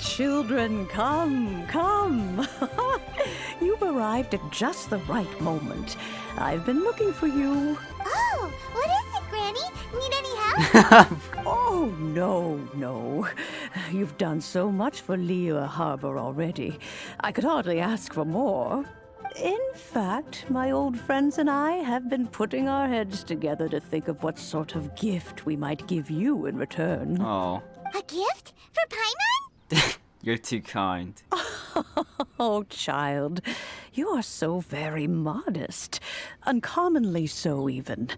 children, come, come. You've arrived at just the right moment. I've been looking for you. Oh, what is it, Granny? Need any help? Oh, no. You've done so much for Lea Harbor already. I could hardly ask for more. In fact, my old friends and I have been putting our heads together to think of what sort of gift we might give you in return. Oh. A gift? For Paimon? You're too kind. Oh, child, you are so very modest. Uncommonly so, even.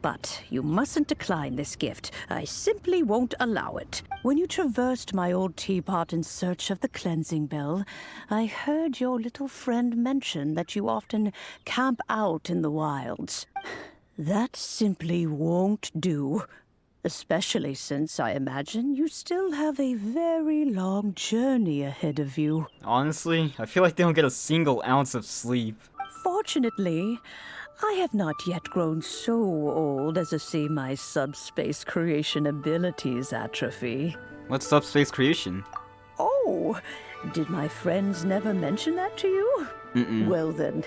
But you mustn't decline this gift. I simply won't allow it. When you traversed my old teapot in search of the cleansing bell, I heard your little friend mention that you often camp out in the wilds. That simply won't do. Especially since I imagine you still have a very long journey ahead of you. Honestly, I feel like they don't get a single ounce of sleep. Fortunately, I have not yet grown so old as to see my subspace creation abilities atrophy. What's subspace creation? Oh, did my friends never mention that to you? Mm-mm. Well then,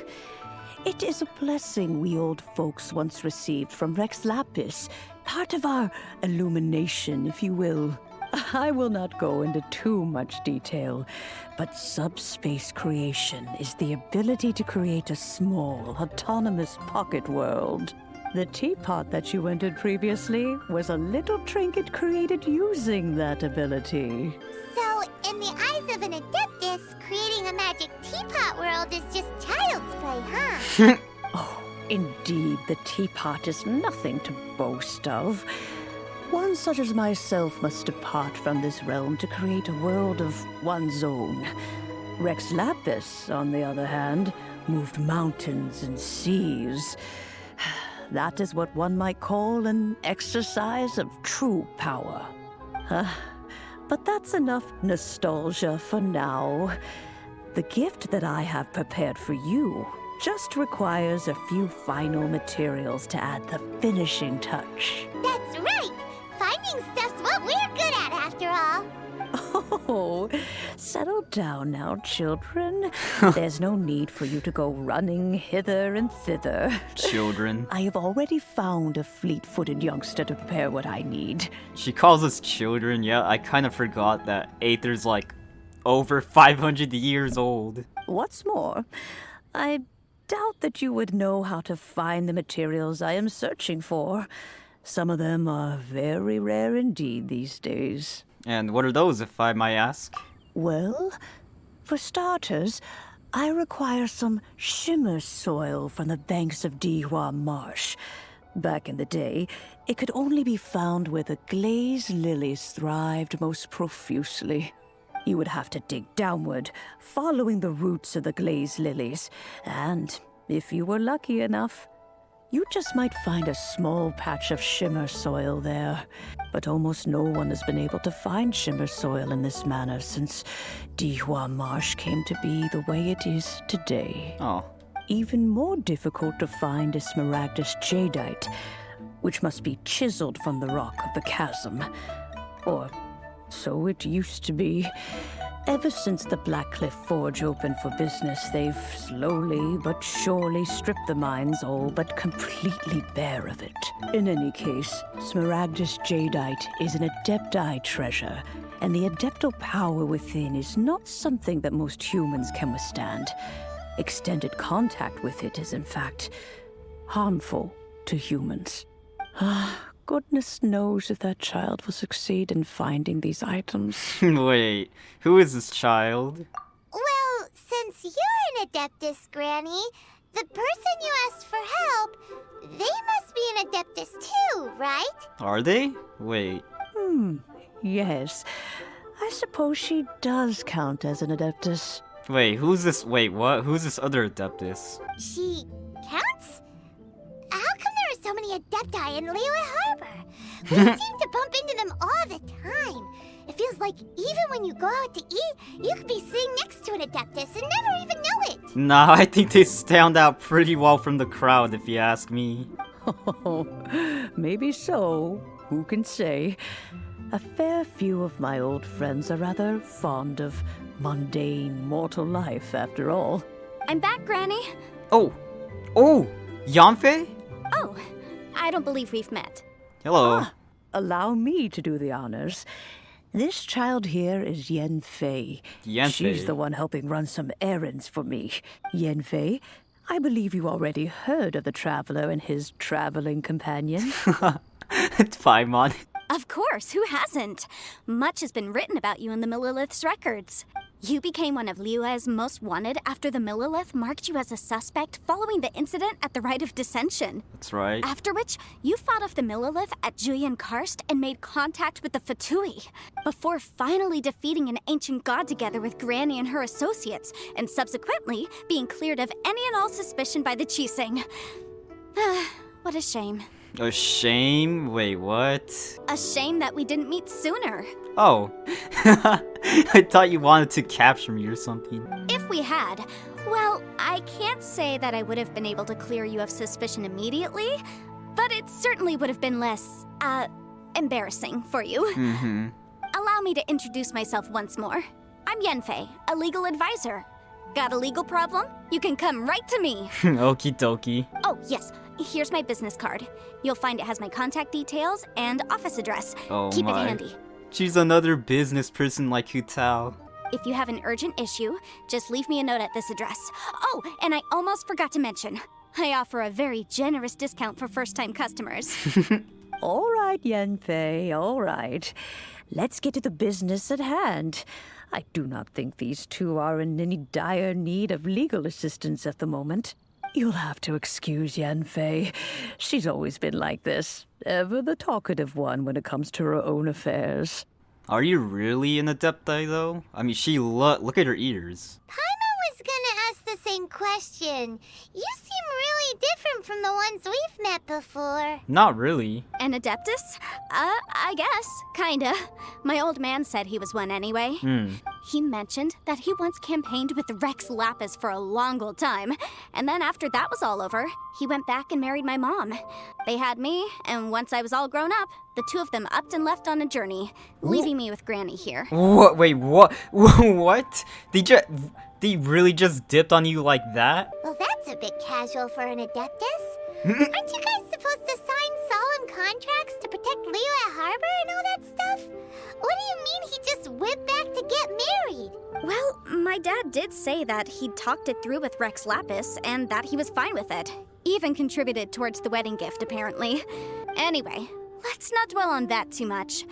it is a blessing we old folks once received from Rex Lapis, part of our illumination, if you will. I will not go into too much detail, but subspace creation is the ability to create a small, autonomous pocket world. The teapot that you entered previously was a little trinket created using that ability. So, in the eyes of an Adeptus, creating a magic teapot world is just child's play, huh? Oh, indeed, the teapot is nothing to boast of. One such as myself must depart from this realm to create a world of one's own. Rex Lapis, on the other hand, moved mountains and seas. That is what one might call an exercise of true power. But that's enough nostalgia for now. The gift that I have prepared for you just requires a few final materials to add the finishing touch. That's right! Finding stuff's what we're good at, after all. Oh, settle down now, children. There's no need for you to go running hither and thither. Children. I have already found a fleet-footed youngster to prepare what I need. She calls us children, yeah, I kind of forgot that Aether's like over 500 years old. What's more, I doubt that you would know how to find the materials I am searching for. Some of them are very rare indeed these days. And what are those, if I might ask? Well, for starters, I require some shimmer soil from the banks of Dihua Marsh. Back in the day, it could only be found where the glaze lilies thrived most profusely. You would have to dig downward, following the roots of the glaze lilies, and if you were lucky enough, you just might find a small patch of shimmer soil there. But almost no one has been able to find shimmer soil in this manner since Dihua Marsh came to be the way it is today. Oh. Even more difficult to find is smaragdus jadeite, which must be chiseled from the rock of the chasm. Or so it used to be. Ever since the Blackcliff Forge opened for business, they've slowly but surely stripped the mines all but completely bare of it. In any case, smaragdus jadeite is an adepti treasure, and the adeptal power within is not something that most humans can withstand. Extended contact with it is, in fact, harmful to humans. Goodness knows if that child will succeed in finding these items. Wait, who is this child? Well, since you're an Adeptus, Granny, the person you asked for help, they must be an Adeptus too, right? Are they? Wait. Yes. I suppose she does count as an Adeptus. Wait, who's this? Wait, what? Who's this other Adeptus? She counts? How come there are so many Adepti in Liyue Harbor? We seem to bump into them all the time. It feels like even when you go out to eat, you could be sitting next to an Adeptus and never even know it. Nah, I think they stand out pretty well from the crowd, if you ask me. Oh, maybe so. Who can say? A fair few of my old friends are rather fond of mundane mortal life, after all. I'm back, Granny. Oh, Yanfei? Oh, I don't believe we've met. Hello. Allow me to do the honors. This child here is Yanfei. Yanfei. She's the one helping run some errands for me. Yanfei, I believe you already heard of the traveler and his traveling companion. It's Paimon. Of course, who hasn't? Much has been written about you in the Millilith's records. You became one of Liyue's most wanted after the Millilith marked you as a suspect following the incident at the Rite of Dissension. That's right. After which, you fought off the Millilith at Julian Karst and made contact with the Fatui, before finally defeating an ancient god together with Granny and her associates, and subsequently being cleared of any and all suspicion by the Chiseng. What a shame. A shame? Wait, what? A shame that we didn't meet sooner. Oh. I thought you wanted to capture me or something. If we had, well, I can't say that I would have been able to clear you of suspicion immediately, but it certainly would have been less, embarrassing for you. Mm-hmm. Allow me to introduce myself once more. I'm Yanfei, a legal advisor. Got a legal problem? You can come right to me. Okie dokie. Oh, yes. Here's my business card. You'll find it has my contact details and office address. Oh Keep my. it handy. She's another business person like Hutao. If you have an urgent issue, just leave me a note at this address. Oh, and I almost forgot to mention, I offer a very generous discount for first-time customers. All right, Yanfei, all right. Let's get to the business at hand. I do not think these two are in any dire need of legal assistance at the moment. You'll have to excuse Yanfei. She's always been like this, ever the talkative one when it comes to her own affairs. Are you really an Adepti though? I mean, look at her ears. Paimon was gonna ask the same question. You seem really different from the ones we've met before. Not really. An Adeptus? I guess. Kinda. My old man said he was one anyway. He mentioned that he once campaigned with Rex Lapis for a long old time, and then after that was all over, he went back and married my mom. They had me, and once I was all grown up, the two of them upped and left on a journey, leaving me with Granny here. What? Wait, what? What? They really just dipped on you like that? Well, that's a bit casual for an Adeptus. Aren't you guys supposed to sign solemn contracts to protect Liyue Harbor and all that stuff? What do you mean he just went back to get married? Well, my dad did say that he'd talked it through with Rex Lapis and that he was fine with it. Even contributed towards the wedding gift, apparently. Anyway, let's not dwell on that too much.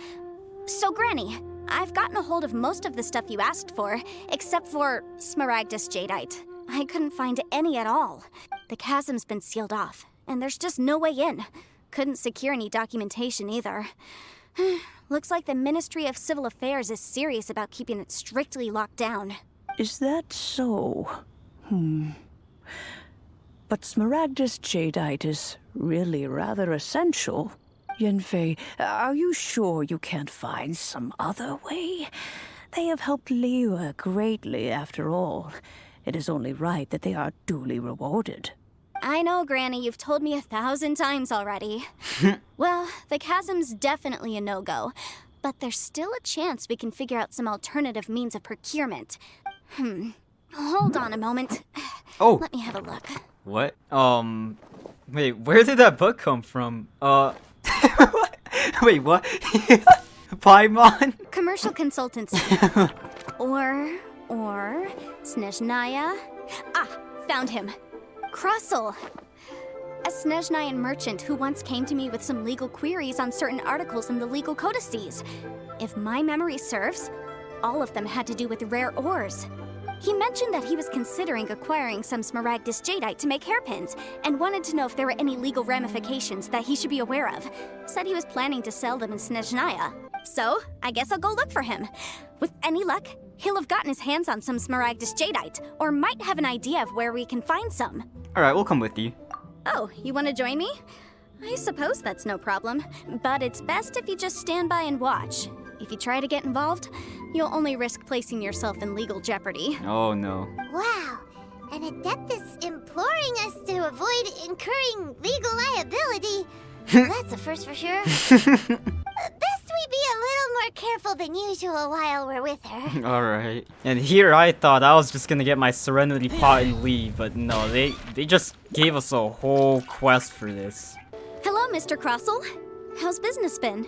So, Granny, I've gotten a hold of most of the stuff you asked for, except for Smaragdus Jadeite. I couldn't find any at all. The chasm's been sealed off, and there's just no way in. Couldn't secure any documentation either. Looks like the Ministry of Civil Affairs is serious about keeping it strictly locked down. Is that so? But Smaragdus Jadeite is really rather essential. Yanfei, are you sure you can't find some other way? They have helped Liyue greatly, after all. It is only right that they are duly rewarded. I know, Granny, you've told me 1,000 times already. Well, the chasm's definitely a no-go, but there's still a chance we can figure out some alternative means of procurement. Hold on a moment. Oh. Let me have a look. What? Wait, where did that book come from? Wait, what? Paimon? Commercial consultancy. or Snezhnaya? Ah, found him. Krusel. A Snezhnayan merchant who once came to me with some legal queries on certain articles in the legal codices. If my memory serves, all of them had to do with rare ores. He mentioned that he was considering acquiring some Smaragdus Jadeite to make hairpins, and wanted to know if there were any legal ramifications that he should be aware of. Said he was planning to sell them in Snezhnaya. So, I guess I'll go look for him. With any luck, he'll have gotten his hands on some Smaragdus Jadeite, or might have an idea of where we can find some. Alright, we'll come with you. Oh, you want to join me? I suppose that's no problem, but it's best if you just stand by and watch. If you try to get involved, you'll only risk placing yourself in legal jeopardy. Oh no. Wow, an Adeptus imploring us to avoid incurring legal liability. Well, that's a first for sure. Best we be a little careful than usual while we're with her. Alright. And here I thought I was just gonna get my Serenity Pot and leave, but no, they just gave us a whole quest for this. Hello, Mr. Crossell. How's business been?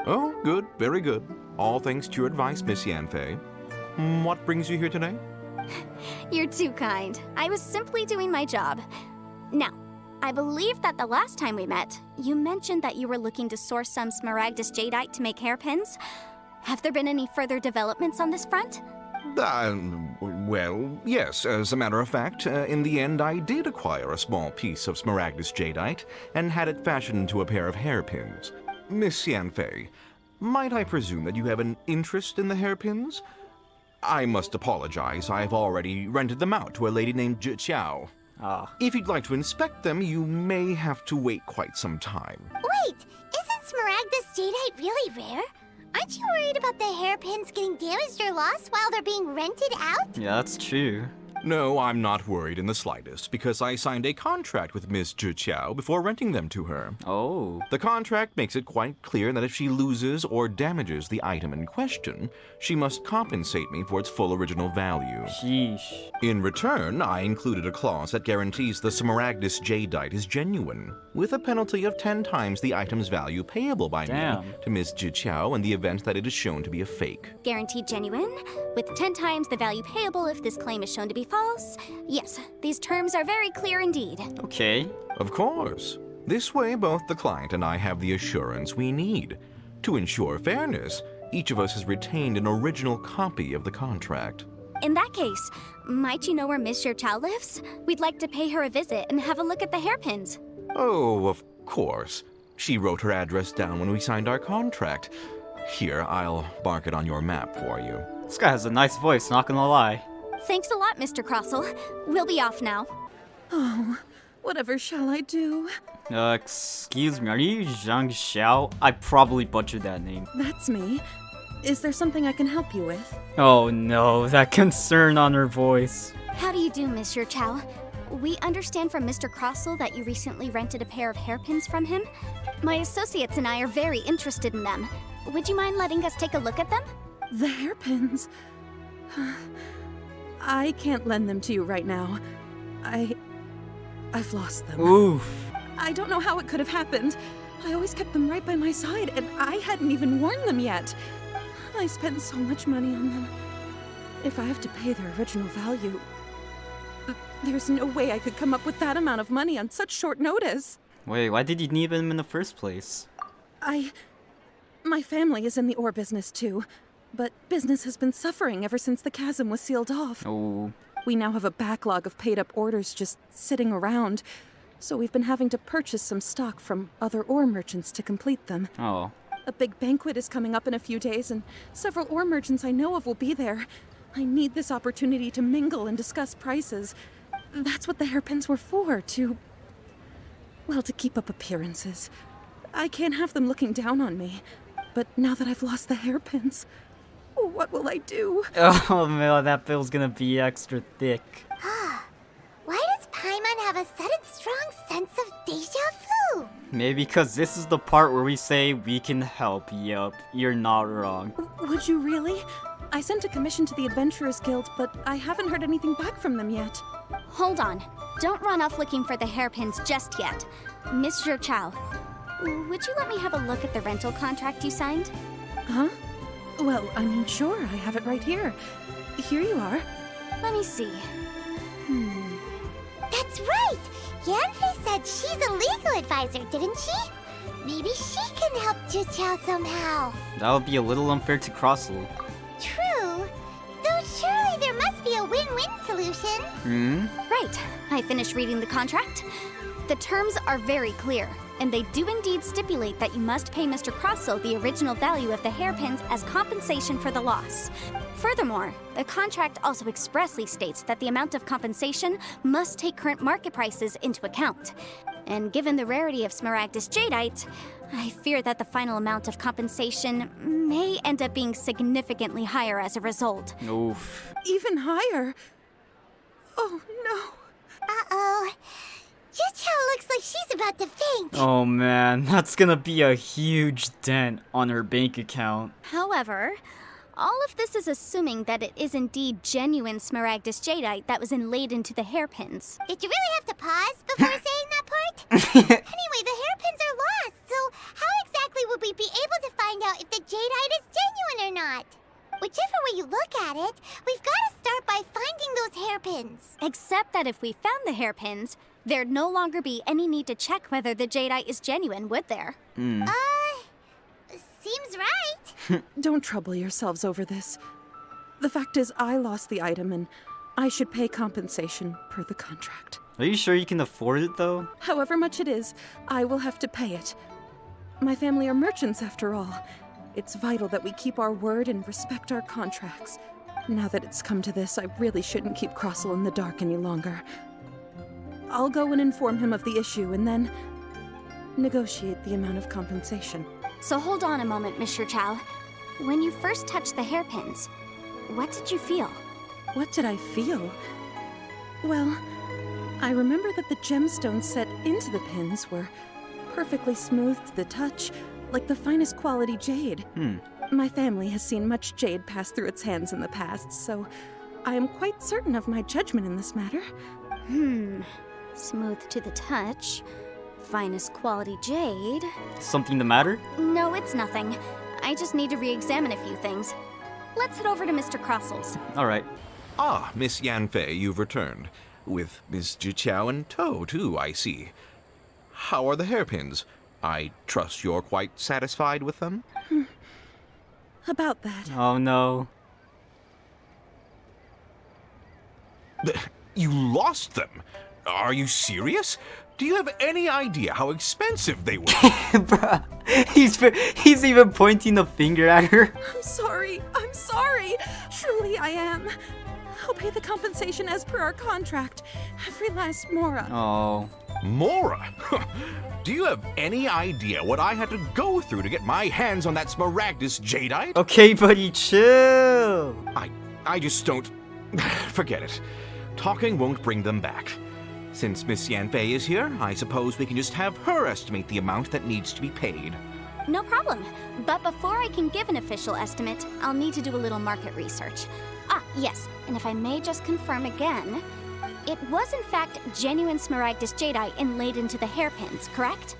Oh, good, very good. All thanks to your advice, Miss Yanfei. What brings you here today? You're too kind. I was simply doing my job. Now, I believe that the last time we met, you mentioned that you were looking to source some Smaragdus Jadeite to make hairpins. Have there been any further developments on this front? Well, yes, as a matter of fact, in the end I did acquire a small piece of Smaragdus Jadeite and had it fashioned into a pair of hairpins. Miss Yanfei, might I presume that you have an interest in the hairpins? I must apologize, I've already rented them out to a lady named Zhiqiao. Ah. If you'd like to inspect them, you may have to wait quite some time. Wait, isn't Smaragdus Jadeite really rare? Aren't you worried about the hairpins getting damaged or lost while they're being rented out? Yeah, that's true. No, I'm not worried in the slightest, because I signed a contract with Miss Zhiqiao before renting them to her. Oh. The contract makes it quite clear that if she loses or damages the item in question, she must compensate me for its full original value. Sheesh. In return, I included a clause that guarantees the Smaragdus Jadeite is genuine, with a penalty of 10 times the item's value payable by me Damn. to Miss Zhiqiao in the event that it is shown to be a fake. Guaranteed genuine, with 10 times the value payable if this claim is shown to be false. Yes, these terms are very clear indeed. Okay. Of course. This way, both the client and I have the assurance we need. To ensure fairness, each of us has retained an original copy of the contract. In that case, might you know where Miss Zhiqiao lives? We'd like to pay her a visit and have a look at the hairpins. Oh, of course. She wrote her address down when we signed our contract. Here, I'll mark it on your map for you. This guy has a nice voice, not gonna lie. Thanks a lot, Mr. Crossell. We'll be off now. Oh, whatever shall I do? Excuse me, are you Zhang Xiao? I probably butchered that name. That's me. Is there something I can help you with? Oh no, that concern on her voice. How do you do, Miss Zhiqiao? We understand from Mr. Crossell that you recently rented a pair of hairpins from him. My associates and I are very interested in them. Would you mind letting us take a look at them? The hairpins. I can't lend them to you right now. I've lost them. Oof. I don't know how it could have happened. I always kept them right by my side, and I hadn't even worn them yet. I spent so much money on them. If I have to pay their original value, there's no way I could come up with that amount of money on such short notice. Wait, why did you need them in the first place? My family is in the ore business too, but business has been suffering ever since the chasm was sealed off. Oh. We now have a backlog of paid-up orders just sitting around, so we've been having to purchase some stock from other ore merchants to complete them. Oh. A big banquet is coming up in a few days, and several ore merchants I know of will be there. I need this opportunity to mingle and discuss prices. That's what the hairpins were for, to keep up appearances. I can't have them looking down on me. But now that I've lost the hairpins, what will I do? Oh man, that bill's gonna be extra thick. Why does Paimon have a sudden strong sense of deja vu? Maybe because this is the part where we say we can help. Yup, you're not wrong. Would you really? I sent a commission to the Adventurers Guild, but I haven't heard anything back from them yet. Hold on. Don't run off looking for the hairpins just yet. Miss Zhiqiao, would you let me have a look at the rental contract you signed? Huh? Well, I mean, sure, I have it right here. Here you are. Let me see. That's right! Yanfei said she's a legal advisor, didn't she? Maybe she can help Zhiqiao somehow. That would be a little unfair to Crossel. True. Though surely there must be a win-win solution. Right. I finished reading the contract. The terms are very clear, and they do indeed stipulate that you must pay Mr. Crossell the original value of the hairpins as compensation for the loss. Furthermore, the contract also expressly states that the amount of compensation must take current market prices into account. And given the rarity of Smaragdus Jadeite, I fear that the final amount of compensation may end up being significantly higher as a result. Oof. Even higher. Oh, no. Uh-oh. Chicho looks like she's about to faint. Oh man, that's gonna be a huge dent on her bank account. However, all of this is assuming that it is indeed genuine Smaragdus Jadeite that was inlaid into the hairpins. Did you really have to pause before saying that part? Anyway, the hairpins are lost, so how exactly would we be able to find out if the jadeite is genuine or not? Whichever way you look at it, we've got to start by finding those hairpins. Except that if we found the hairpins, there'd no longer be any need to check whether the jadeite is genuine, would there? Seems right. Don't trouble yourselves over this. The fact is, I lost the item and I should pay compensation per the contract. Are you sure you can afford it though? However much it is, I will have to pay it. My family are merchants after all. It's vital that we keep our word and respect our contracts. Now that it's come to this, I really shouldn't keep Crossel in the dark any longer. I'll go and inform him of the issue and then negotiate the amount of compensation. So hold on a moment, Mr. Chow. When you first touched the hairpins, what did you feel? What did I feel? Well, I remember that the gemstones set into the pins were perfectly smooth to the touch, like the finest quality jade. My family has seen much jade pass through its hands in the past, so I am quite certain of my judgment in this matter. Smooth to the touch. Finest quality jade. Something the matter? No, it's nothing. I just need to re-examine a few things. Let's head over to Mr. Crossel's. Alright. Ah, Miss Yanfei, you've returned. With Miss Jiqiao in tow, too, I see. How are the hairpins? I trust you're quite satisfied with them? About that. Oh no. You lost them? Are you serious? Do you have any idea how expensive they were? Bruh, he's even pointing the finger at her. I'm sorry. Truly I am. I'll pay the compensation as per our contract. Every last mora. Oh. Mora? Do you have any idea what I had to go through to get my hands on that Smaragdus jadeite? Okay, buddy, chill. I just don't... Forget it. Talking won't bring them back. Since Miss Yanfei is here, I suppose we can just have her estimate the amount that needs to be paid. No problem. But before I can give an official estimate, I'll need to do a little market research. Ah, yes, and if I may just confirm again, it was in fact genuine Smaragdus jadeite inlaid into the hairpins, correct?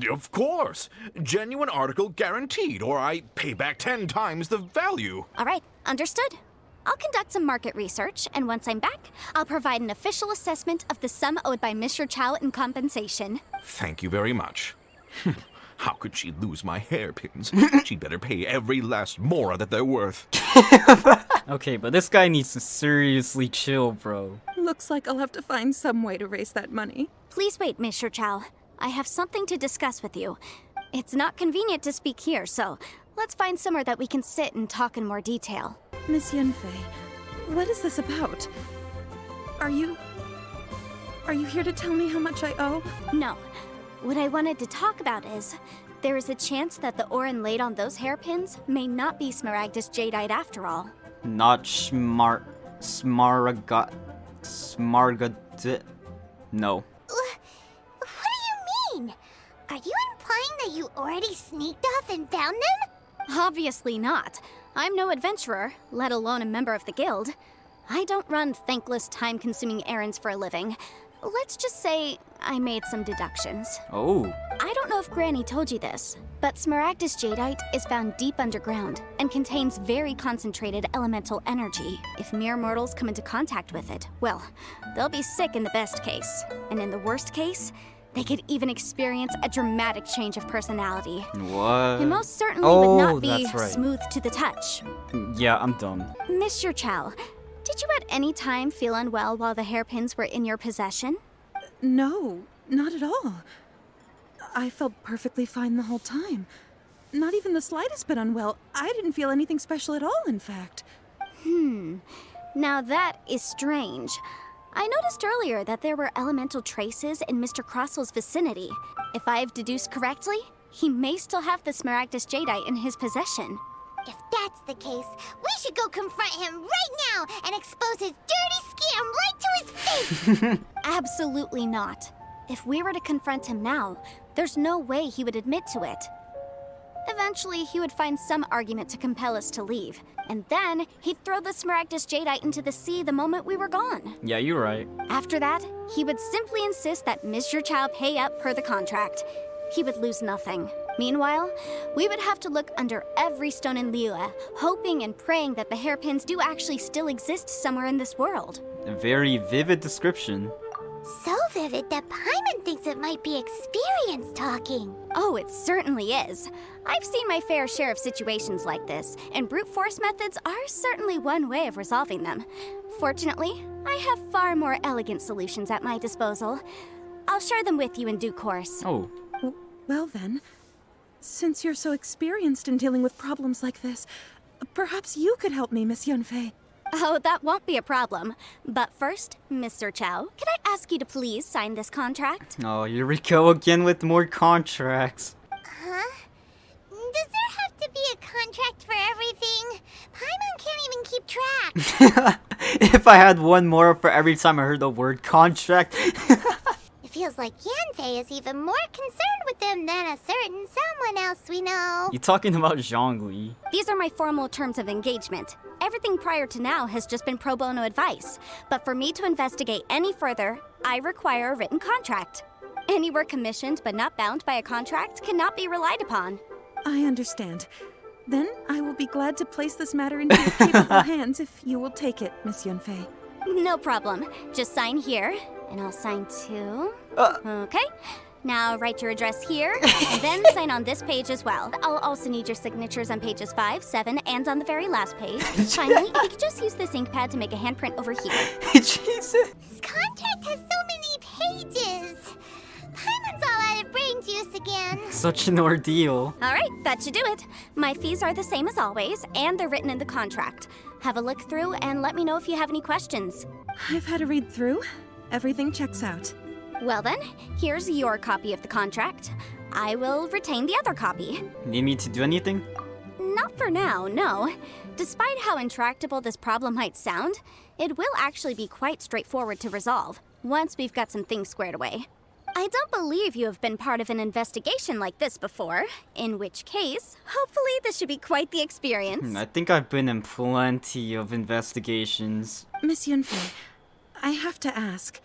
Of course! Genuine article guaranteed, or I pay back 10 times the value. All right, understood. I'll conduct some market research, and once I'm back, I'll provide an official assessment of the sum owed by Mr. Chow in compensation. Thank you very much. How could she lose my hairpins? She'd better pay every last mora that they're worth. Okay, but this guy needs to seriously chill, bro. Looks like I'll have to find some way to raise that money. Please wait, Mr. Chow. I have something to discuss with you. It's not convenient to speak here, so let's find somewhere that we can sit and talk in more detail. Miss Yanfei, what is this about? Are you here to tell me how much I owe? No. What I wanted to talk about is, there is a chance that the ore inlaid on those hairpins may not be Smaragdus jadeite after all. Not Smaragd... No. What do you mean? Are you implying that you already sneaked off and found them? Obviously not. I'm no adventurer, let alone a member of the guild. I don't run thankless, time-consuming errands for a living. Let's just say I made some deductions. Oh. I don't know if Granny told you this, but Smaragdus jadeite is found deep underground and contains very concentrated elemental energy. If mere mortals come into contact with it, well, they'll be sick in the best case. And in the worst case, they could even experience a dramatic change of personality. What? It most certainly would not be that's right. smooth to the touch. Yeah, I'm dumb. Mr. Chow, did you at any time feel unwell while the hairpins were in your possession? No, not at all. I felt perfectly fine the whole time. Not even the slightest bit unwell. I didn't feel anything special at all, in fact. Now that is strange. I noticed earlier that there were elemental traces in Mr. Crossel's vicinity. If I've deduced correctly, he may still have the Smaragdus jadeite in his possession. If that's the case, we should go confront him right now and expose his dirty scam right to his face! Absolutely not. If we were to confront him now, there's no way he would admit to it. Eventually, he would find some argument to compel us to leave, and then he'd throw the Smaragdus Jadeite into the sea the moment we were gone. Yeah, you're right. After that, he would simply insist that Mr. Chow pay up per the contract. He would lose nothing. Meanwhile, we would have to look under every stone in Liyue, hoping and praying that the hairpins do actually still exist somewhere in this world. A very vivid description. So vivid that Paimon thinks it might be experience talking. Oh, it certainly is. I've seen my fair share of situations like this, and brute force methods are certainly one way of resolving them. Fortunately, I have far more elegant solutions at my disposal. I'll share them with you in due course. Oh. Well then, since you're so experienced in dealing with problems like this, perhaps you could help me, Miss Yanfei. Oh, that won't be a problem. But first, Mr. Chow, can I ask you to please sign this contract? Oh, here we go again with more contracts. Huh? Does there have to be a contract for everything? Paimon can't even keep track. If I had one more for every time I heard the word contract. It feels like Yanfei is even more concerned with them than a certain someone else we know. You talking about Zhongli? These are my formal terms of engagement. Everything prior to now has just been pro bono advice. But for me to investigate any further, I require a written contract. Any work commissioned but not bound by a contract cannot be relied upon. I understand. Then I will be glad to place this matter into your capable hands if you will take it, Miss Yanfei. No problem. Just sign here, and I'll sign too. Okay. Now write your address here, and then sign on this page as well. I'll also need your signatures on pages 5, 7, and on the very last page. Finally, if you could just use this ink pad to make a handprint over here. Jesus. This contract has so many pages. Paimon's all out of brain juice again. Such an ordeal. All right, that should do it. My fees are the same as always, and they're written in the contract. Have a look through and let me know if you have any questions. I've had a read through. Everything checks out. Well then, here's your copy of the contract. I will retain the other copy. Need me to do anything? Not for now, no. Despite how intractable this problem might sound, it will actually be quite straightforward to resolve, once we've got some things squared away. I don't believe you have been part of an investigation like this before, in which case, hopefully this should be quite the experience. I think I've been in plenty of investigations. Miss Yanfei, I have to ask,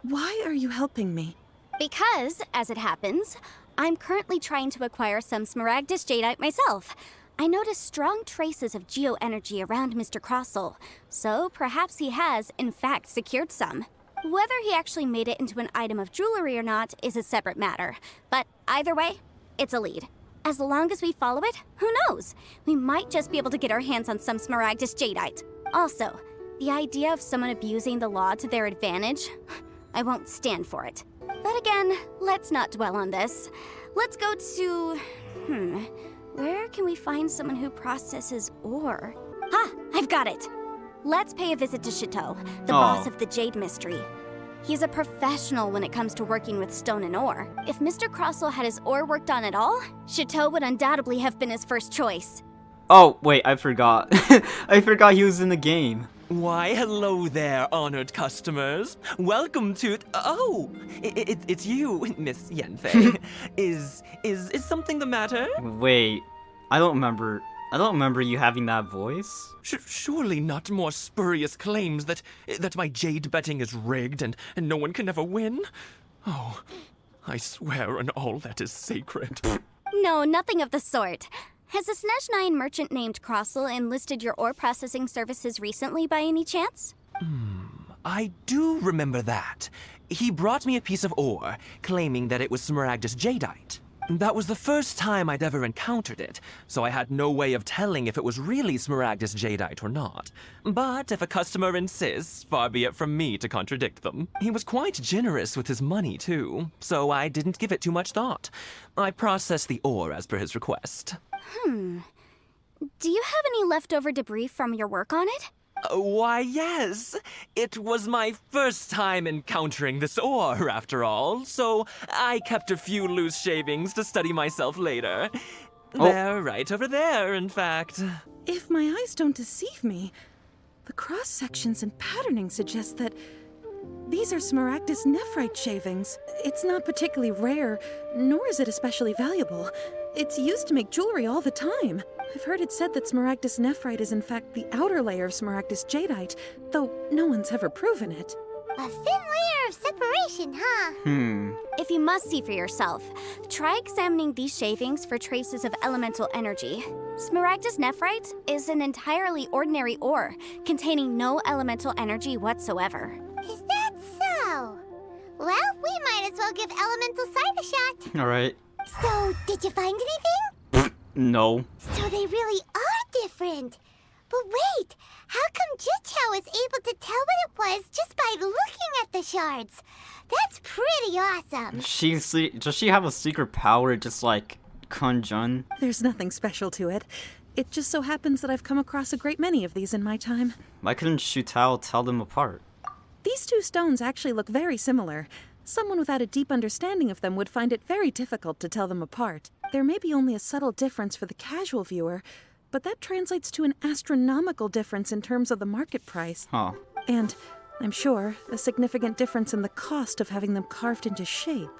why are you helping me? Because, as it happens, I'm currently trying to acquire some Smaragdus Jadeite myself. I noticed strong traces of geoenergy around Mr. Crossel, so perhaps he has, in fact, secured some. Whether he actually made it into an item of jewelry or not is a separate matter, but either way, it's a lead. As long as we follow it, who knows? We might just be able to get our hands on some Smaragdus Jadeite. Also, the idea of someone abusing the law to their advantage, I won't stand for it. But again, let's not dwell on this. Let's go to... where can we find someone who processes ore? I've got it! Let's pay a visit to Chateau, the boss of the Jade Mystery. He's a professional when it comes to working with stone and ore. If Mr. Crossel had his ore worked on at all, Chateau would undoubtedly have been his first choice. Oh, wait, I forgot. I forgot he was in the game. Why, hello there, honored customers. Welcome to... Oh, it's you, Miss Yanfei. Is something the matter? Wait, I don't remember you having that voice. Surely not more spurious claims that my jade betting is rigged and no one can ever win? Oh, I swear on all that is sacred. No, nothing of the sort. Has a Snezhnine merchant named Crossel enlisted your ore processing services recently by any chance? I do remember that. He brought me a piece of ore, claiming that it was Smaragdus Jadeite. That was the first time I'd ever encountered it, so I had no way of telling if it was really Smaragdus Jadeite or not. But if a customer insists, far be it from me to contradict them. He was quite generous with his money, too, so I didn't give it too much thought. I processed the ore as per his request. Do you have any leftover debris from your work on it? Why, yes. It was my first time encountering this ore, after all, so I kept a few loose shavings to study myself later. They're right over there, in fact. If my eyes don't deceive me, the cross-sections and patterning suggest that These are Smaragdus nephrite shavings. It's not particularly rare, nor is it especially valuable. It's used to make jewelry all the time. I've heard it said that Smaragdus nephrite is in fact the outer layer of Smaragdus jadeite, though no one's ever proven it. A thin layer of separation, huh? If you must see for yourself, try examining these shavings for traces of elemental energy. Smaragdus nephrite is an entirely ordinary ore, containing no elemental energy whatsoever. Is that so? Well, we might as well give elemental sight a shot. Alright. So, did you find anything? No. So they really are different. But wait, how come Jichao was able to tell what it was just by looking at the shards? That's pretty awesome. Does she have a secret power just like Kun-jun? There's nothing special to it. It just so happens that I've come across a great many of these in my time. Why couldn't Shutao tell them apart? These two stones actually look very similar. Someone without a deep understanding of them would find it very difficult to tell them apart. There may be only a subtle difference for the casual viewer, but that translates to an astronomical difference in terms of the market price. Huh. And, I'm sure, a significant difference in the cost of having them carved into shape.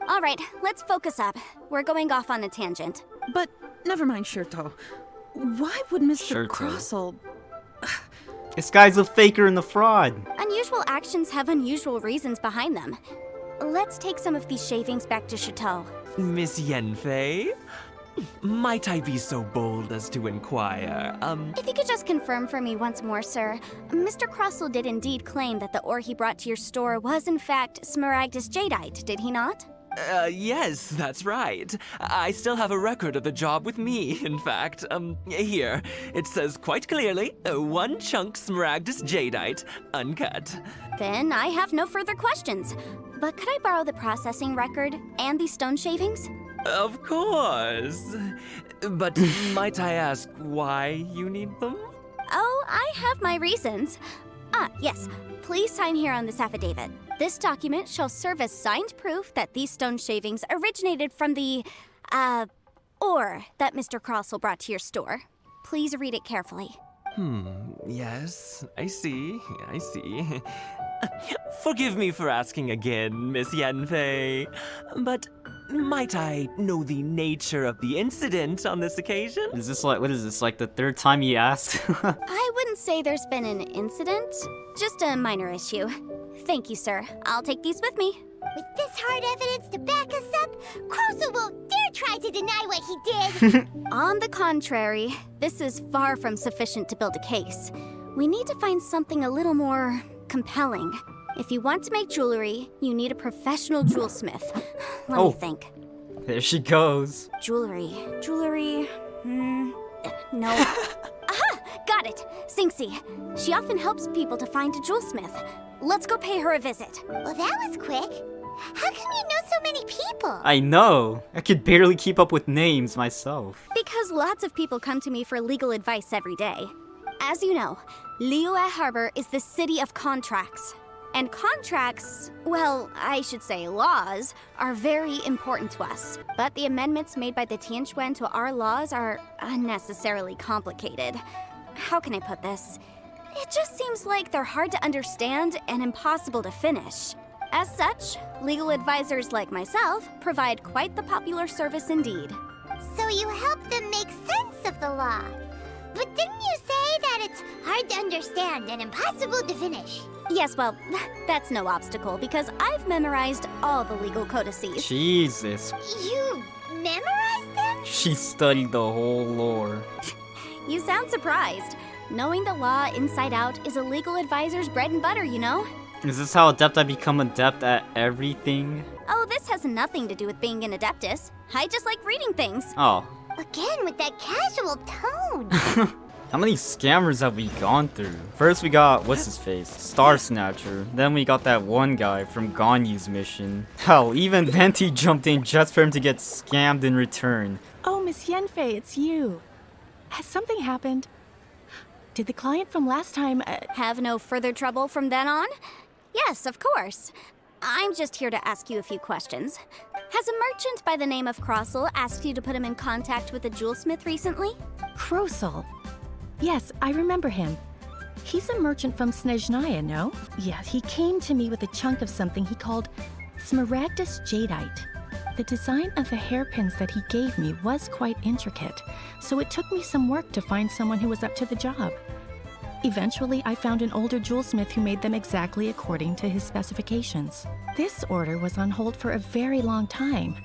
All right, let's focus up. We're going off on a tangent. But, never mind, Shirto. Why would Mr. Shirto. Crossell... This guy's a faker and a fraud. Unusual actions have unusual reasons behind them. Let's take some of these shavings back to Chateau. Miss Yanfei? Might I be so bold as to inquire, If you could just confirm for me once more, sir. Mr. Crossell did indeed claim that the ore he brought to your store was in fact Smaragdus jadeite, did he not? Yes, that's right. I still have a record of the job with me, in fact. Here. It says quite clearly, 1 chunk Smaragdus jadeite, uncut. Then I have no further questions. But could I borrow the processing record and these stone shavings? Of course. But might I ask why you need them? Oh, I have my reasons. Yes. Please sign here on this affidavit. This document shall serve as signed proof that these stone shavings originated from the, ore that Mr. Crossell brought to your store. Please read it carefully. Yes, I see. Forgive me for asking again, Miss Yanfei, but might I know the nature of the incident on this occasion? Is this like, what is this, like the 3rd time he asked? I wouldn't say there's been an incident, just a minor issue. Thank you, sir. I'll take these with me. With this hard evidence to back us up, Crossell won't dare try to deny what he did. On the contrary, this is far from sufficient to build a case. We need to find something a little more compelling. If you want to make jewelry, you need a professional jewelsmith. Let me think. There she goes. Jewelry. No. Aha! Got it! Singxi. She often helps people to find a jewelsmith. Let's go pay her a visit. Well, that was quick. How come you know so many people? I know. I could barely keep up with names myself. Because lots of people come to me for legal advice every day. As you know, Liyue Harbor is the city of contracts. And contracts, well, I should say laws, are very important to us. But the amendments made by the Tianquan to our laws are unnecessarily complicated. How can I put this? It just seems like they're hard to understand and impossible to finish. As such, legal advisors like myself provide quite the popular service indeed. So you help them make sense of the law. But didn't you say that it's hard to understand and impossible to finish? Yes, well, that's no obstacle because I've memorized all the legal codices. Jesus. You memorized them? She studied the whole lore. You sound surprised. Knowing the law inside out is a legal advisor's bread and butter, you know? Is this how adept I become adept at everything? Oh, this has nothing to do with being an adeptus. I just like reading things. Oh. Again, with that casual tone. How many scammers have we gone through? First we got, what's his face? Star Snatcher. Then we got that one guy from Ganyu's mission. Hell, even Venti jumped in just for him to get scammed in return. Oh, Miss Yanfei, it's you. Has something happened? Did the client from last time, Have no further trouble from then on? Yes, of course. I'm just here to ask you a few questions. Has a merchant by the name of Crossell asked you to put him in contact with a jewelsmith recently? Crossell? Yes, I remember him. He's a merchant from Snezhnaya, no? Yeah, he came to me with a chunk of something he called Smaragdus Jadeite. The design of the hairpins that he gave me was quite intricate, so it took me some work to find someone who was up to the job. Eventually, I found an older jewelsmith who made them exactly according to his specifications. This order was on hold for a very long time,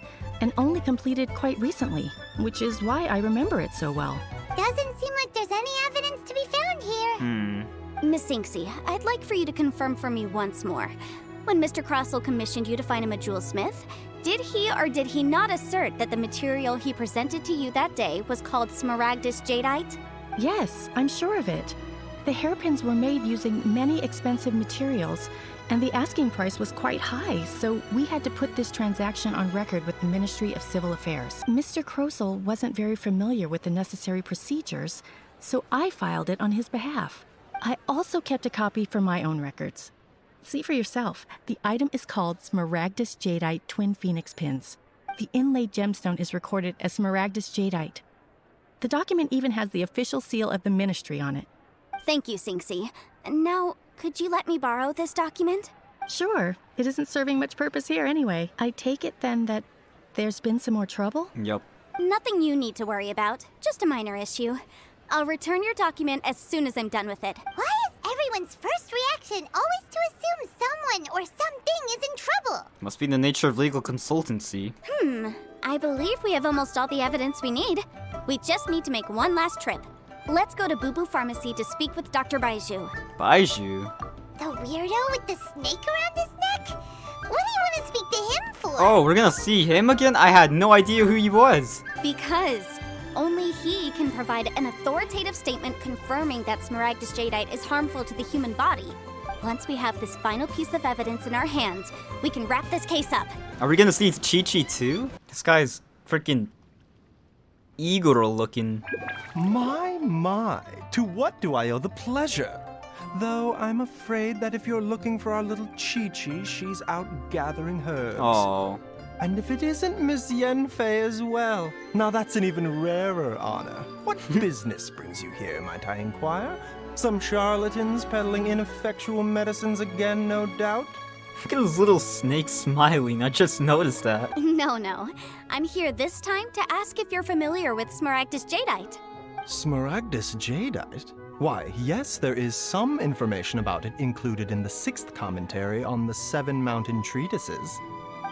and only completed quite recently, which is why I remember it so well. Doesn't seem like there's any evidence to be found here. Miss Inksy, I'd like for you to confirm for me once more. When Mr. Crossell commissioned you to find him a jewelsmith, did he or did he not assert that the material he presented to you that day was called Smaragdus Jadeite? Yes, I'm sure of it. The hairpins were made using many expensive materials, and the asking price was quite high, so we had to put this transaction on record with the Ministry of Civil Affairs. Mr. Crossell wasn't very familiar with the necessary procedures, so I filed it on his behalf. I also kept a copy for my own records. See for yourself, the item is called Smaragdus Jadeite Twin Phoenix Pins. The inlaid gemstone is recorded as Smaragdus Jadeite. The document even has the official seal of the ministry on it. Thank you, Sinksy. Now, could you let me borrow this document? Sure, it isn't serving much purpose here anyway. I take it then that there's been some more trouble? Yep. Nothing you need to worry about, just a minor issue. I'll return your document as soon as I'm done with it. Why is everyone's first reaction always to assume someone or something is in trouble? Must be the nature of legal consultancy. I believe we have almost all the evidence we need. We just need to make one last trip. Let's go to Boo Boo Pharmacy to speak with Dr. Baiju. Baiju? The weirdo with the snake around his neck? What do you want to speak to him for? Oh, we're gonna see him again? I had no idea who he was. Because only he can provide an authoritative statement confirming that Smaragdus Jadeite is harmful to the human body. Once we have this final piece of evidence in our hands, we can wrap this case up. Are we gonna see Chi-Chi too? This guy's freaking Igor looking. My, to what do I owe the pleasure? Though I'm afraid that if you're looking for our little Chi-Chi, she's out gathering herbs. Oh. And if it isn't Miss Yanfei as well, now that's an even rarer honor. What business brings you here, might I inquire? Some charlatans peddling ineffectual medicines again, no doubt? Look at his little snake smiling. I just noticed that. No. I'm here this time to ask if you're familiar with Smaragdus Jadeite. Smaragdus Jadeite? Why, yes, there is some information about it included in the 6th commentary on the 7 Mountain Treatises.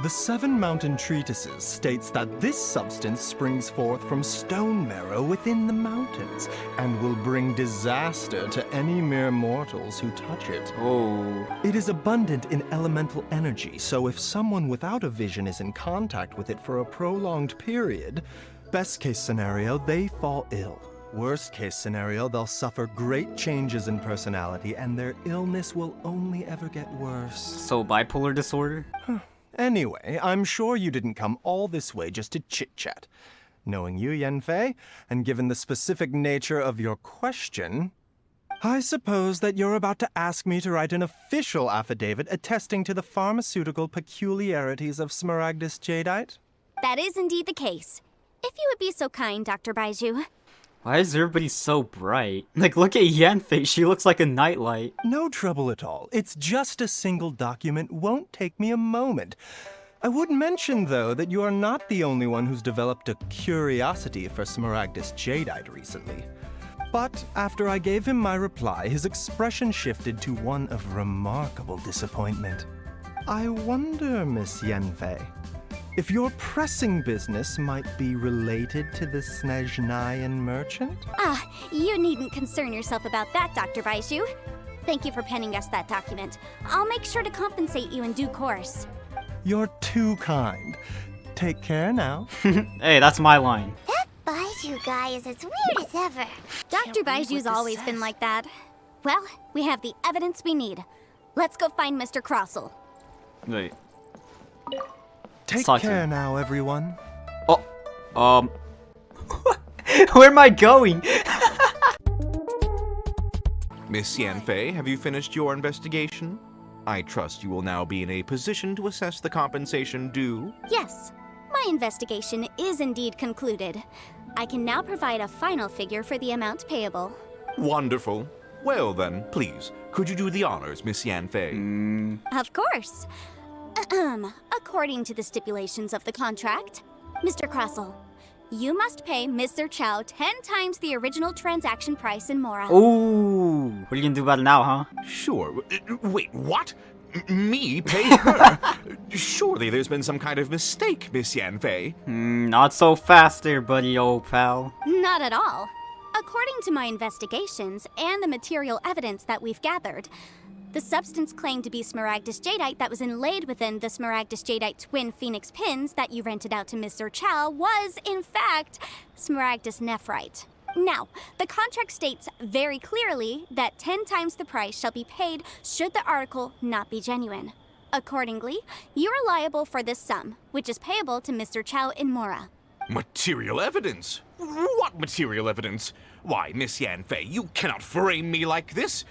The 7 Mountain Treatises states that this substance springs forth from stone marrow within the mountains, and will bring disaster to any mere mortals who touch it. Oh. It is abundant in elemental energy, so if someone without a vision is in contact with it for a prolonged period, best case scenario, they fall ill. Worst case scenario, they'll suffer great changes in personality, and their illness will only ever get worse. So bipolar disorder? Anyway, I'm sure you didn't come all this way just to chit-chat. Knowing you, Yanfei, and given the specific nature of your question, I suppose that you're about to ask me to write an official affidavit attesting to the pharmaceutical peculiarities of Smaragdus Jadeite? That is indeed the case. If you would be so kind, Dr. Baiju. Why is everybody so bright? Like, look at Yanfei. She looks like a nightlight. No trouble at all. It's just a single document. Won't take me a moment. I would mention, though, that you are not the only one who's developed a curiosity for Smaragdus Jadeite recently. But after I gave him my reply, his expression shifted to one of remarkable disappointment. I wonder, Miss Yanfei, if your pressing business might be related to the Snezhnayan merchant? You needn't concern yourself about that, Dr. Baiju. Thank you for penning us that document. I'll make sure to compensate you in due course. You're too kind. Take care now. Hey, that's my line. That Baiju guy is as weird as ever. Dr. Baiju's always been like that. Well, we have the evidence we need. Let's go find Mr. Crossell. Wait. Take talk to care him. now, everyone. Oh, where am I going? Miss Yanfei, have you finished your investigation? I trust you will now be in a position to assess the compensation due. Yes, my investigation is indeed concluded. I can now provide a final figure for the amount payable. Wonderful. Well then, please, could you do the honors, Miss Yanfei? Of course. According to the stipulations of the contract, Mr. Crossell, you must pay Mr. Chow 10 times the original transaction price in Mora. Ooh, what are you gonna do about it now, huh? Sure. Wait, what? Me pay her? Surely there's been some kind of mistake, Miss Yanfei. Not so fast there, buddy, old pal. Not at all. According to my investigations and the material evidence that we've gathered, the substance claimed to be Smaragdus Jadeite that was inlaid within the Smaragdus Jadeite twin phoenix pins that you rented out to Mr. Chow was, in fact, Smaragdus Nephrite. Now, the contract states very clearly that 10 times the price shall be paid should the article not be genuine. Accordingly, you are liable for this sum, which is payable to Mr. Chow in Mora. Material evidence? What material evidence? Why, Miss Yanfei, you cannot frame me like this.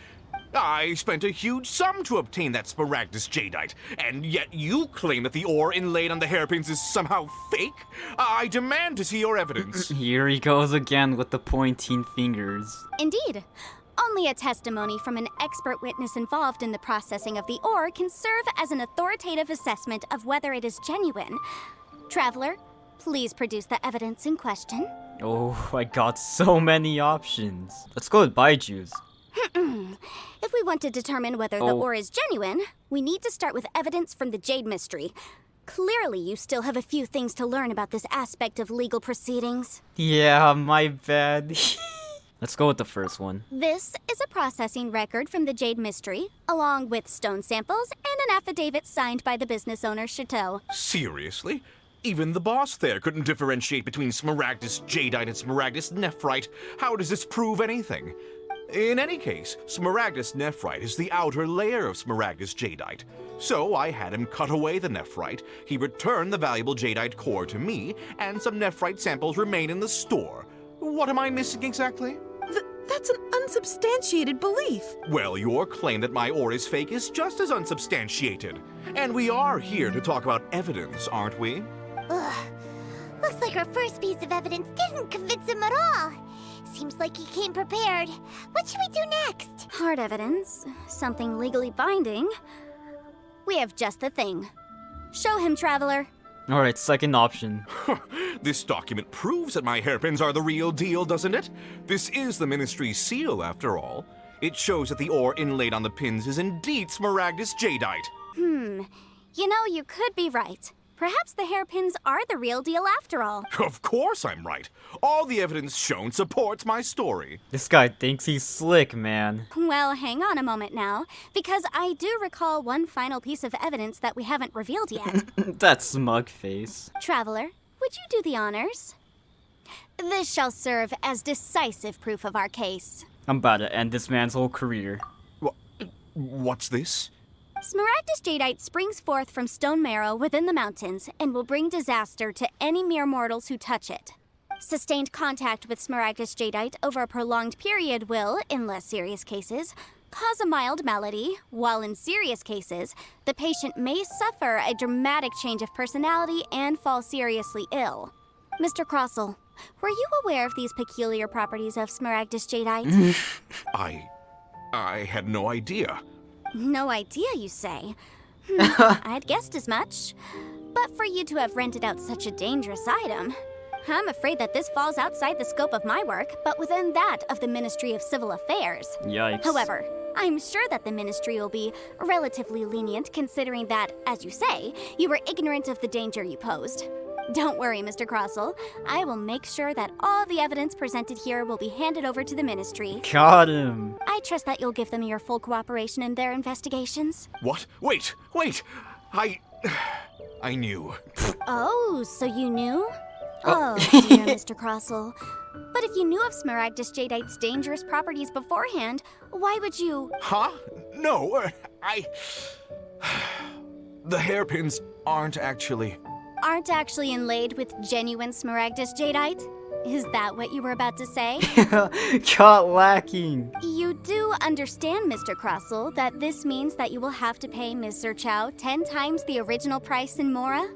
I spent a huge sum to obtain that Smaragdus Jadeite, and yet you claim that the ore inlaid on the hairpins is somehow fake? I demand to see your evidence. Here he goes again with the pointing fingers. Indeed. Only a testimony from an expert witness involved in the processing of the ore can serve as an authoritative assessment of whether it is genuine. Traveler, please produce the evidence in question. Oh, I got so many options. Let's go with Baiju's. If we want to determine whether the ore is genuine, we need to start with evidence from the Jade Mystery. Clearly, you still have a few things to learn about this aspect of legal proceedings. Yeah, my bad. Let's go with the first one. This is a processing record from the Jade Mystery, along with stone samples and an affidavit signed by the business owner, Chateau. Seriously? Even the boss there couldn't differentiate between Smaragdus Jadeite and Smaragdus Nephrite. How does this prove anything? In any case, Smaragdus Nephrite is the outer layer of Smaragdus Jadeite. So I had him cut away the Nephrite, he returned the valuable Jadeite core to me, and some Nephrite samples remain in the store. What am I missing exactly? That's an unsubstantiated belief. Well, your claim that my ore is fake is just as unsubstantiated. And we are here to talk about evidence, aren't we? Ugh. Looks like our first piece of evidence didn't convince him at all. Seems like he came prepared. What should we do next? Hard evidence, something legally binding. We have just the thing. Show him, Traveler. Alright, second option. This document proves that my hairpins are the real deal, doesn't it? This is the Ministry's seal, after all. It shows that the ore inlaid on the pins is indeed Smaragdus Jadeite. You know, you could be right. Perhaps the hairpins are the real deal after all. Of course I'm right. All the evidence shown supports my story. This guy thinks he's slick, man. Well, hang on a moment now, because I do recall one final piece of evidence that we haven't revealed yet. That smug face. Traveler, would you do the honors? This shall serve as decisive proof of our case. I'm about to end this man's whole career. What's this? Smaragdus Jadeite springs forth from stone marrow within the mountains and will bring disaster to any mere mortals who touch it. Sustained contact with Smaragdus Jadeite over a prolonged period will, in less serious cases, cause a mild malady, while in serious cases, the patient may suffer a dramatic change of personality and fall seriously ill. Mr. Crossell, were you aware of these peculiar properties of Smaragdus Jadeite? I had no idea. No idea, you say? I'd guessed as much. But for you to have rented out such a dangerous item, I'm afraid that this falls outside the scope of my work, but within that of the Ministry of Civil Affairs. Yikes. However, I'm sure that the Ministry will be relatively lenient considering that, as you say, you were ignorant of the danger you posed. Don't worry, Mr. Crossell. I will make sure that all the evidence presented here will be handed over to the Ministry. Got him. I trust that you'll give them your full cooperation in their investigations. What? Wait! I knew. Oh, so you knew? Oh, dear Mr. Crossell. But if you knew of Smaragdus Jadeite's dangerous properties beforehand, why would you... Huh? No, The hairpins aren't actually inlaid with genuine Smaragdus Jadeite? Is that what you were about to say? Caught lacking. You do understand, Mr. Crossell, that this means that you will have to pay Mr. Chow 10 times the original price in Mora?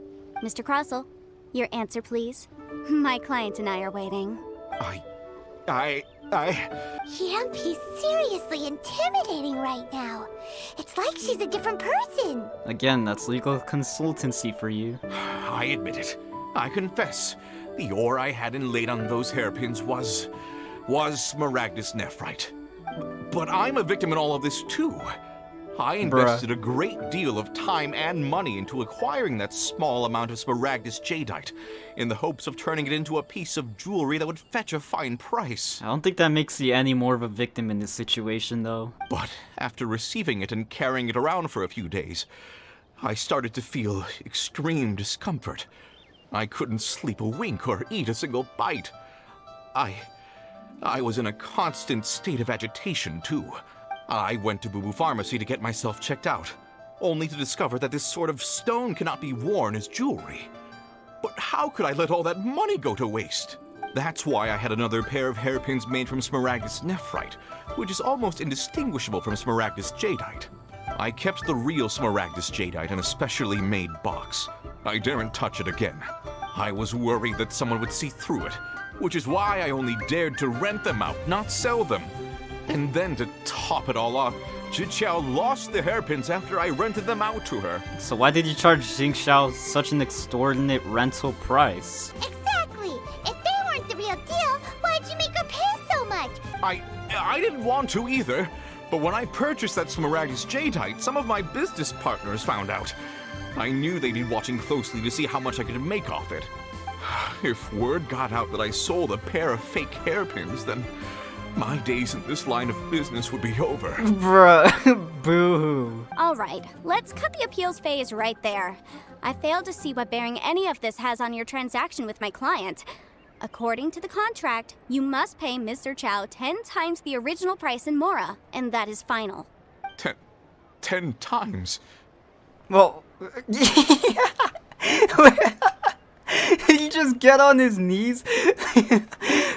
Mr. Crossell, your answer, please. My client and I are waiting. Yanfei's seriously intimidating right now. It's like she's a different person. Again, that's legal consultancy for you. I admit it. I confess. The ore I had inlaid on those hairpins was Smaragdus nephrite. But I'm a victim in all of this too. I invested a great deal of time and money into acquiring that small amount of Smaragdus jadeite, in the hopes of turning it into a piece of jewelry that would fetch a fine price. I don't think that makes you any more of a victim in this situation, though. But after receiving it and carrying it around for a few days, I started to feel extreme discomfort. I couldn't sleep a wink or eat a single bite. I was in a constant state of agitation, too. I went to Boo Boo Pharmacy to get myself checked out, only to discover that this sort of stone cannot be worn as jewelry. But how could I let all that money go to waste? That's why I had another pair of hairpins made from Smaragdus nephrite, which is almost indistinguishable from Smaragdus jadeite. I kept the real Smaragdus jadeite in a specially made box. I daren't touch it again. I was worried that someone would see through it, which is why I only dared to rent them out, not sell them. And then to top it all off, Jiqiao lost the hairpins after I rented them out to her. So why did you charge Jingxiao such an extortionate rental price? Exactly! If they weren't the real deal, why'd you make her pay so much? I didn't want to either, but when I purchased that Smaragdus jadeite, some of my business partners found out. I knew they'd be watching closely to see how much I could make off it. If word got out that I sold a pair of fake hairpins, then my days in this line of business would be over. Bruh, boo-hoo. Alright, let's cut the appeals phase right there. I failed to see what bearing any of this has on your transaction with my client. According to the contract, you must pay Mr. Chow 10 times the original price in Mora, and that is final. 10 times? Well, he just get on his knees?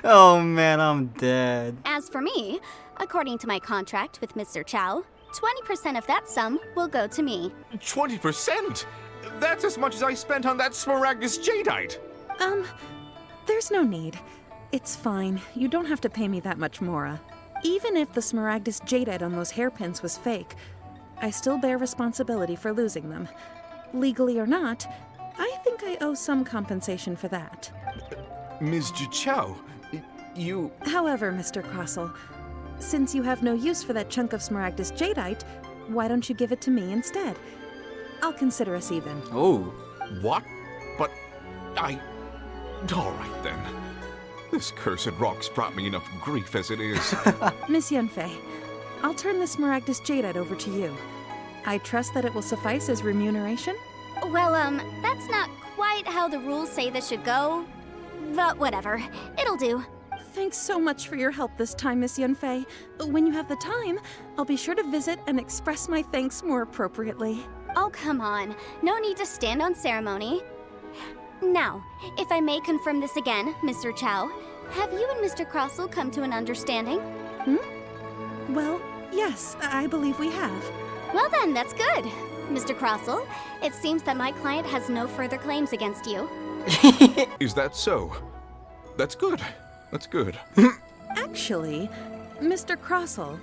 Oh man, I'm dead. As for me, according to my contract with Mr. Chow, 20% of that sum will go to me. 20%? That's as much as I spent on that Smaragdus jadeite. There's no need. It's fine. You don't have to pay me that much, Mora. Even if the Smaragdus jadeite on those hairpins was fake, I still bear responsibility for losing them. Legally or not, I think I owe some compensation for that. Ms. Jiqiao, you... However, Mr. Crossell, since you have no use for that chunk of Smaragdus jadeite, why don't you give it to me instead? I'll consider us even. Oh. What? But all right then. This cursed rock's brought me enough grief as it is. Miss Yanfei, I'll turn the Smaragdus jadeite over to you. I trust that it will suffice as remuneration? Well, that's not quite how the rules say this should go. But whatever, it'll do. Thanks so much for your help this time, Miss Yanfei. When you have the time, I'll be sure to visit and express my thanks more appropriately. Oh, come on. No need to stand on ceremony. Now, if I may confirm this again, Mr. Chow, have you and Mr. Crossell come to an understanding? Well, yes, I believe we have. Well then, that's good. Mr. Crossell, it seems that my client has no further claims against you. Is that so? That's good. That's good. Actually, Mr. Crossell,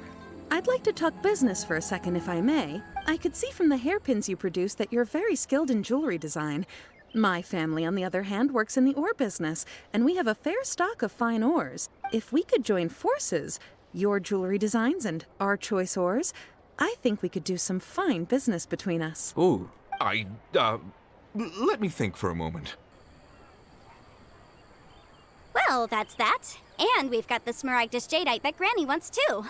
I'd like to talk business for a second if I may. I could see from the hairpins you produce that you're very skilled in jewelry design. My family, on the other hand, works in the ore business, and we have a fair stock of fine ores. If we could join forces, your jewelry designs and our choice ores, I think we could do some fine business between us. Ooh. Let me think for a moment. Well, that's that. And we've got the Smaragdus jadeite that Granny wants too.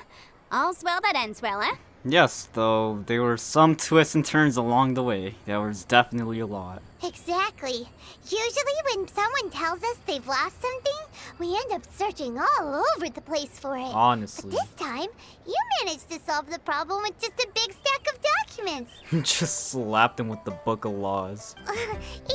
All's well that ends well, eh? Yes, though there were some twists and turns along the way. There was definitely a lot. Exactly. Usually when someone tells us they've lost something, we end up searching all over the place for it. Honestly. But this time, you managed to solve the problem with just a big stack of documents. Just slapped him with the book of laws.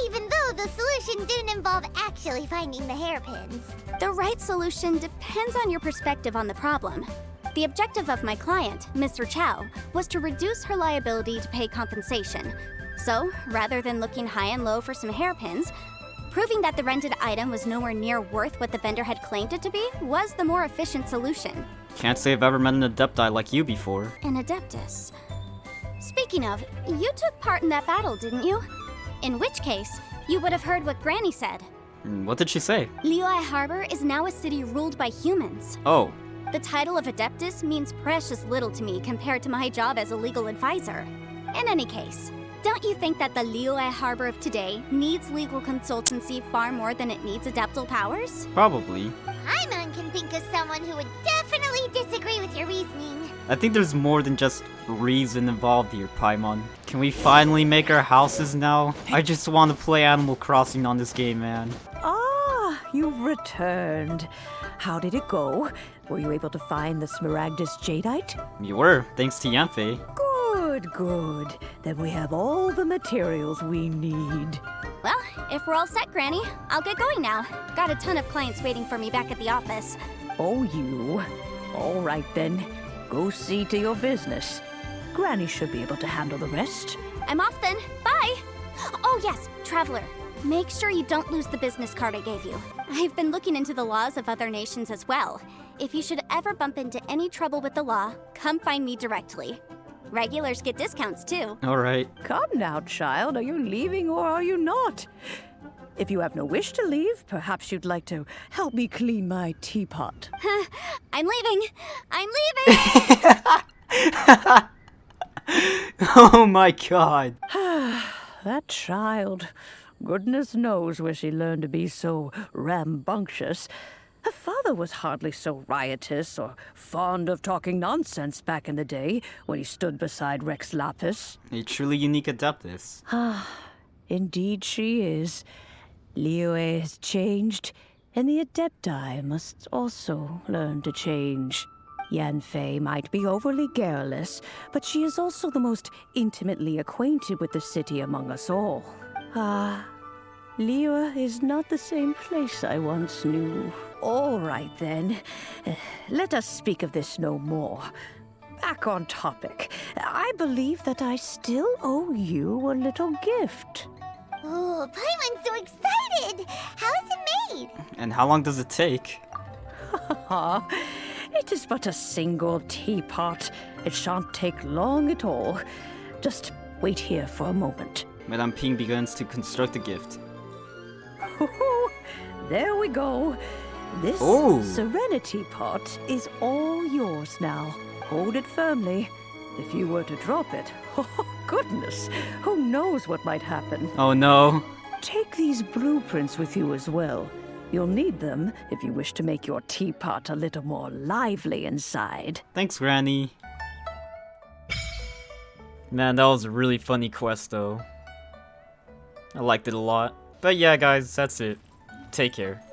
Even though the solution didn't involve actually finding the hairpins. The right solution depends on your perspective on the problem. The objective of my client, Mr. Chow, was to reduce her liability to pay compensation. So, rather than looking high and low for some hairpins, Proving that the rented item was nowhere near worth what the vendor had claimed it to be was the more efficient solution. Can't say I've ever met an Adepti like you before. An Adeptus. Speaking of, you took part in that battle, didn't you? In which case, you would have heard what Granny said. What did she say? Liyue Harbor is now a city ruled by humans. Oh, The title of Adeptus means precious little to me compared to my job as a legal advisor. In any case, don't you think that the Liyue Harbor of today needs legal consultancy far more than it needs adeptal powers? probably. Paimon can think of someone who would definitely disagree with your reasoning. I think there's more than just reason involved here, Paimon. Can we finally make our houses now? I just want to play Animal Crossing on this game, man. Ah, you've returned. How did it go? Were you able to find the Smaragdus Jadeite? You were, thanks to Yanfei. Good, good. Then we have all the materials we need. Well, if we're all set, Granny, I'll get going now. Got a ton of clients waiting for me back at the office. Oh, you. All right then. Go see to your business. Granny should be able to handle the rest. I'm off then. Bye! Oh yes, Traveler. Make sure you don't lose the business card I gave you. I've been looking into the laws of other nations as well. If you should ever bump into any trouble with the law, come find me directly. Regulars get discounts too. Alright. Come now, child. Are you leaving or are you not? If you have no wish to leave, perhaps you'd like to help me clean my teapot. I'm leaving! I'm leaving! Oh my god. That child. Goodness knows where she learned to be so rambunctious. Her father was hardly so riotous or fond of talking nonsense back in the day when he stood beside Rex Lapis. A truly unique Adeptus. Indeed she is. Liyue has changed, and the Adepti must also learn to change. Yanfei might be overly garrulous, but she is also the most intimately acquainted with the city among us all. Liyue is not the same place I once knew. All right, then. Let us speak of this no more. Back on topic. I believe that I still owe you a little gift. Oh, Paimon's so excited! How is it made? And how long does it take? It is but a single teapot. It shan't take long at all. Just wait here for a moment. Madame Ping begins to construct the gift. There we go. This Oh. Serenity pot is all yours now. Hold it firmly. If you were to drop it, oh goodness, who knows what might happen. Oh no. Take these blueprints with you as well. You'll need them if you wish to make your teapot a little more lively inside. Thanks, Granny. Man, that was a really funny quest though. I liked it a lot. But yeah, guys, that's it. Take care.